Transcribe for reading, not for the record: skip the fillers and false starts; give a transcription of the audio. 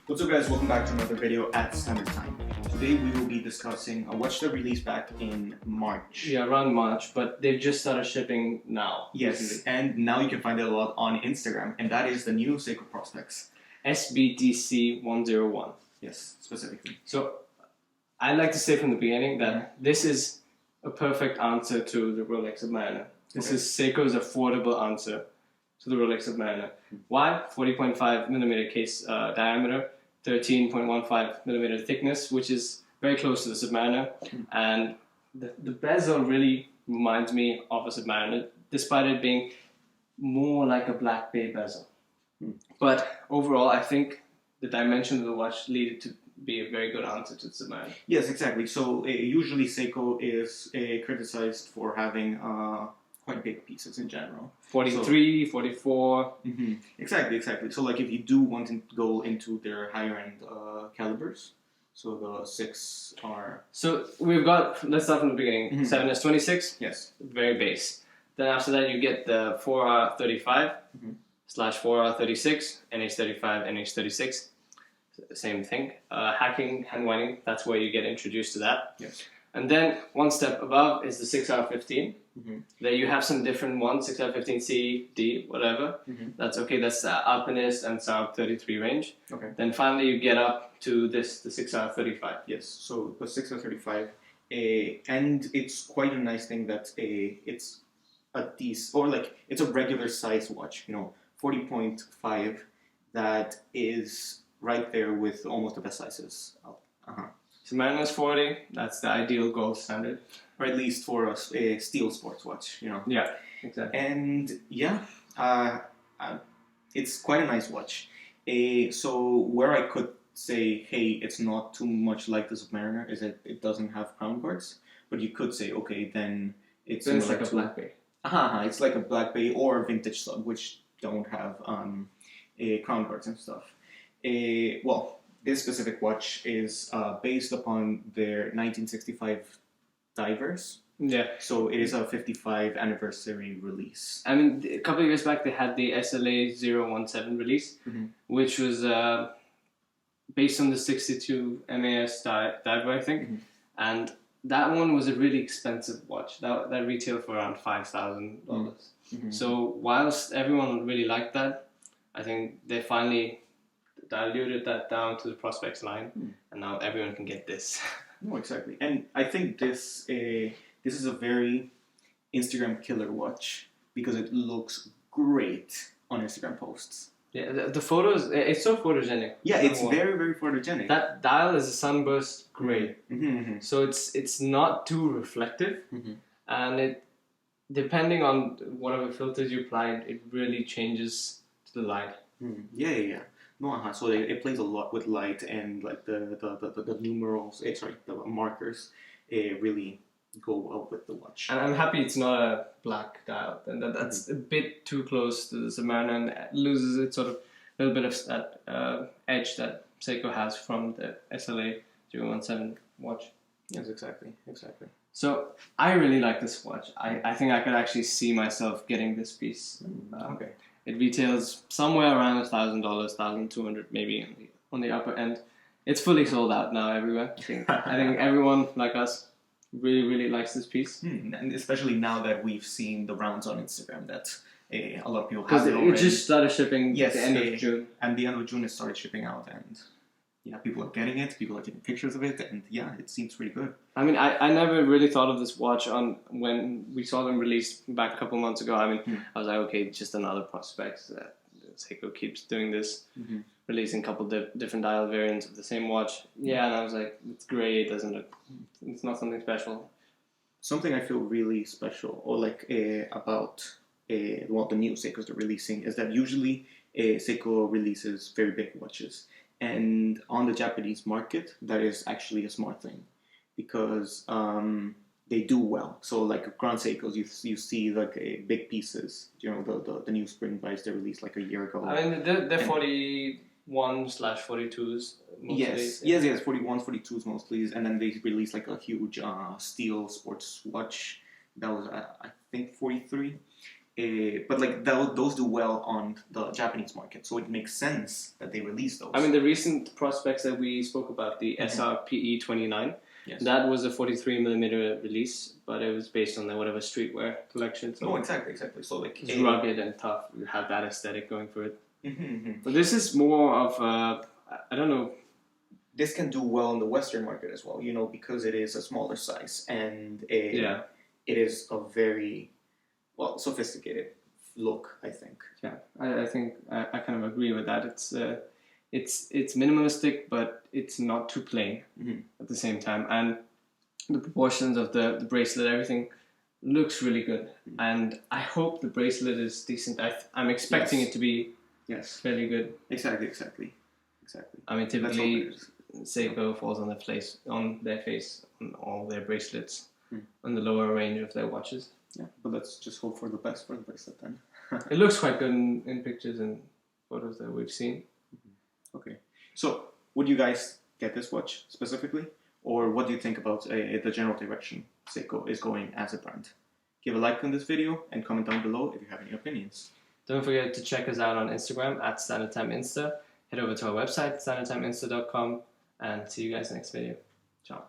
What's up guys, welcome back to another video at Standard Time. Today we will be discussing a watch that released back in March. Yeah, around March, but they've just started shipping now. Yes, recently. and now you can find it a lot on Instagram, and that is the new Seiko Prospects. SBDC101. Yes, specifically. So, I'd like to say from the beginning that this is a perfect answer to the Rolex Submariner. This is Seiko's affordable answer to the Rolex Submariner. Why? 40.5mm case diameter, 13.15mm thickness, which is very close to the Submariner, and the bezel really reminds me of a Submariner, despite it being more like a black bay bezel. But overall, I think the dimension of the watch lead it to be a very good answer to the Submariner. Yes, exactly. So usually Seiko is criticized for having quite big pieces in general. 43, 44. Exactly. So like if you do want to go into their higher end calibers, so the 6 are... So we've got, let's start from the beginning, 7S26, Yes. very base. Then after that you get the 4R35 slash 4R36, NH35, NH36, same thing. Hacking, hand winding, that's where you get introduced to that. Yes. And then one step above is the 6R15. There you have some different ones, 6R15 C, D, whatever. That's okay, that's the Alpinist and Saab 33 range. Okay. Then finally you get up to this, the 6R35. Yes, so the 6R35, and it's quite a nice thing that it's a decent, or like it's a regular size watch, 40.5, that is right there with almost the best sizes. Submariner is 40, that's the ideal gold standard. Or at least for a steel sports watch, Yeah, exactly. And yeah, it's quite a nice watch. So where I could say, hey, it's not too much like the Submariner, is that it doesn't have crown guards. But you could say, okay, then it's like a black bay. It's like a black bay or a vintage sub, which don't have crown guards and stuff. Well, this specific watch is based upon their 1965 divers. Yeah. So it is a 55 anniversary release. I mean, a couple of years back they had the SLA017 release, which was based on the 62 MAS diver, I think. And that one was a really expensive watch. That retailed for around $5,000. So whilst everyone really liked that, I think they finally diluted that down to the Prospects line, and now everyone can get this. No, exactly. And I think this is a very Instagram killer watch because it looks great on Instagram posts. Yeah, the photos, it's so photogenic. Yeah, it's very, very photogenic. That dial is a sunburst gray. So it's not too reflective, and it, depending on whatever filters you apply, it really changes to the light. Yeah. No, so it plays a lot with light, and like the numerals, the markers, really go well with the watch. And I'm happy it's not a black dial. And that's a bit too close to the Submariner and it loses its sort of little bit of that edge that Seiko has from the SLA017 watch. Yes, exactly. So I really like this watch. I think I could actually see myself getting this piece. Okay. It retails somewhere around $1,000, $1,200 maybe on the upper end. It's fully sold out now everywhere. I think everyone like us really likes this piece. And especially now that we've seen the rounds on Instagram that a lot of people have it already. It just started shipping at the end of June. And the end of June it started shipping out, and yeah, people are getting it, people are taking pictures of it, and yeah, it seems pretty good. I mean, I never really thought of this watch when we saw them released back a couple months ago. I mean, I was like, okay, just another Prospect. Seiko keeps doing this, releasing a couple different dial variants of the same watch. Yeah, and I was like, it's great, it doesn't look, it's not something special. Something I feel really special, or like about what the new Seikos they're releasing, is that usually Seiko releases very big watches. And on the Japanese market, that is actually a smart thing because they do well. So like Grand Seikos, you see like big pieces. The new spring buys they released like a year ago. I mean, they're 41/42s mostly. Yes, 41s, 42s mostly, and then they released like a huge steel sports watch that was I think 43. But like those do well on the Japanese market, so it makes sense that they release those. I mean, the recent prospects that we spoke about, the SRPE 29, yes. that was a 43mm release, but it was based on the whatever streetwear collection. So exactly. So like it's rugged and tough. You have that aesthetic going for it. Mm-hmm. But this is more of I don't know. This can do well in the Western market as well, because it is a smaller size and it is a very sophisticated look, I think. Yeah, I think I kind of agree with that. It's minimalistic, but it's not too plain at the same time. And the proportions of the bracelet, everything looks really good. And I hope the bracelet is decent. I'm expecting it to be fairly good. Exactly. I mean, typically Seiko falls on their face on all their bracelets on the lower range of their watches. Yeah, but let's just hope for the best for the bracelet then. It looks quite good in pictures and photos that we've seen. Okay, so would you guys get this watch specifically, or what do you think about the general direction Seiko is going as a brand? Give a like on this video and comment down below if you have any opinions. Don't forget to check us out on Instagram at StandardTimeInsta. Head over to our website, standardtimeinsta.com, and see you guys next video. Ciao.